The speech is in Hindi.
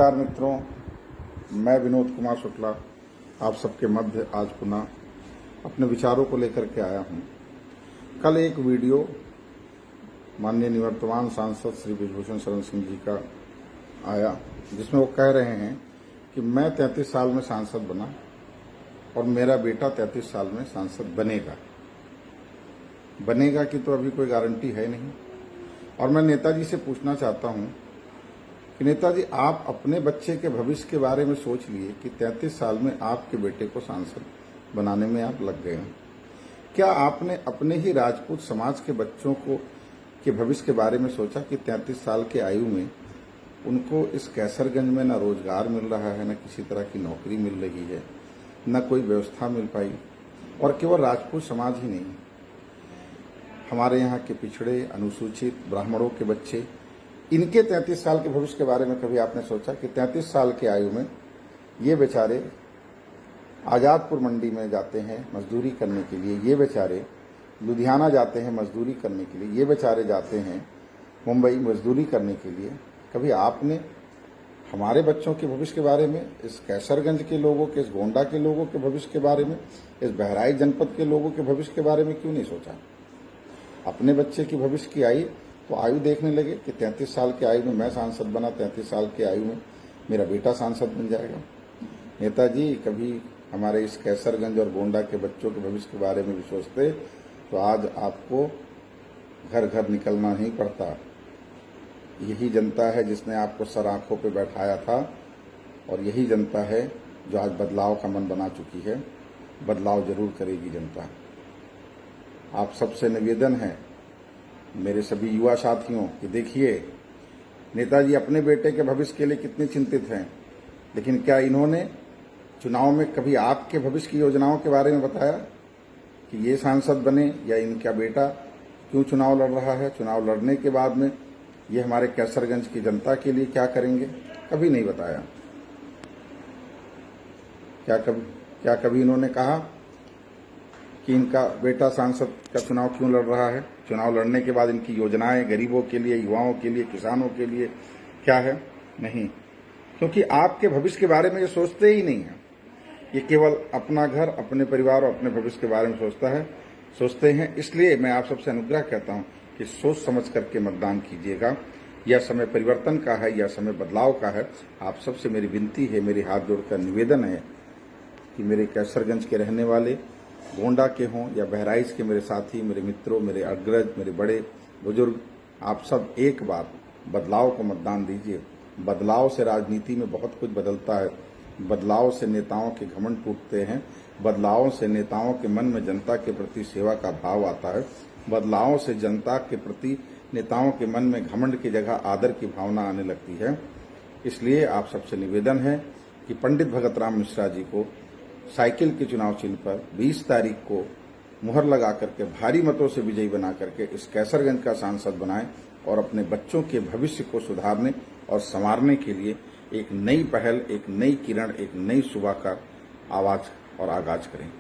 नमस्कार मित्रों, मैं विनोद कुमार शुक्ला आप सबके मध्य आज पुनः अपने विचारों को लेकर के आया हूं। कल एक वीडियो माननीय निवर्तमान सांसद श्री बृजभूषण शरण सिंह जी का आया, जिसमें वो कह रहे हैं कि मैं 33 साल में सांसद बना और मेरा बेटा 33 साल में सांसद बनेगा कि तो अभी कोई गारंटी है नहीं। और मैं नेताजी से पूछना चाहता हूं कि नेताजी, आप अपने बच्चे के भविष्य के बारे में सोच लिए कि 33 साल में आपके बेटे को सांसद बनाने में आप लग गए हैं। क्या आपने अपने ही राजपूत समाज के बच्चों के भविष्य के बारे में सोचा कि 33 साल के आयु में उनको इस कैसरगंज में न रोजगार मिल रहा है, न किसी तरह की नौकरी मिल रही है, न कोई व्यवस्था मिल पाई। और केवल राजपूत समाज ही नहीं, हमारे यहाँ के पिछड़े, अनुसूचित, ब्राह्मणों के बच्चे, इनके 33 साल के भविष्य के बारे में कभी आपने सोचा कि 33 साल की आयु में ये बेचारे आजादपुर मंडी में जाते हैं मजदूरी करने के लिए, ये बेचारे लुधियाना जाते हैं मजदूरी करने के लिए, ये बेचारे जाते हैं मुंबई मजदूरी करने के लिए। कभी आपने हमारे बच्चों के भविष्य के बारे में, इस कैसरगंज के लोगों के, इस गोंडा के लोगों के भविष्य के बारे में, इस बहराइच जनपद के लोगों के भविष्य के बारे में क्यों नहीं सोचा? अपने बच्चे की भविष्य की तो आयु देखने लगे कि 33 साल की आयु में मैं सांसद बना, 33 साल की आयु में मेरा बेटा सांसद बन जाएगा। नेताजी, कभी हमारे इस कैसरगंज और गोंडा के बच्चों के भविष्य के बारे में भी सोचते तो आज आपको घर घर निकलना नहीं पड़ता। यही जनता है जिसने आपको सर आंखों पे बैठाया था, और यही जनता है जो आज बदलाव का मन बना चुकी है। बदलाव जरूर करेगी जनता। आप सबसे निवेदन है, मेरे सभी युवा साथियों, कि देखिए नेताजी अपने बेटे के भविष्य के लिए कितने चिंतित हैं, लेकिन क्या इन्होंने चुनाव में कभी आपके भविष्य की योजनाओं के बारे में बताया कि ये सांसद बने या इनका बेटा क्यों चुनाव लड़ रहा है, चुनाव लड़ने के बाद में ये हमारे कैसरगंज की जनता के लिए क्या करेंगे? कभी नहीं बताया। क्या कभी इन्होंने कहा कि इनका बेटा सांसद का चुनाव क्यों लड़ रहा है, चुनाव लड़ने के बाद इनकी योजनाएं गरीबों के लिए, युवाओं के लिए, किसानों के लिए क्या है? नहीं, क्योंकि आपके भविष्य के बारे में ये सोचते ही नहीं है। ये केवल अपना घर, अपने परिवार और अपने भविष्य के बारे में सोचते हैं। इसलिए मैं आप सबसे अनुग्रह कहता हूं कि सोच समझ करके मतदान कीजिएगा। यह समय परिवर्तन का है, यह समय बदलाव का है। आप सबसे मेरी विनती है, मेरी हाथ जोड़कर निवेदन है कि मेरे कैसरगंज के रहने वाले, गोंडा के हों या बहराइच के मेरे साथी, मेरे मित्रों, मेरे अग्रज, मेरे बड़े बुजुर्ग, आप सब एक बार बदलाव को मतदान दीजिए। बदलाव से राजनीति में बहुत कुछ बदलता है। बदलाव से नेताओं के घमंड टूटते हैं। बदलाव से नेताओं के मन में जनता के प्रति सेवा का भाव आता है। बदलाव से जनता के प्रति नेताओं के मन में घमंड की जगह आदर की भावना आने लगती है। इसलिए आप सबसे निवेदन है कि पंडित भगत राम मिश्रा जी को साइकिल के चुनाव चिन्ह पर 20 तारीख को मुहर लगा करके भारी मतों से विजयी बना करके इस कैसरगंज का सांसद बनाएं और अपने बच्चों के भविष्य को सुधारने और संवारने के लिए एक नई पहल, एक नई किरण, एक नई सुबह का आवाज और आगाज करें।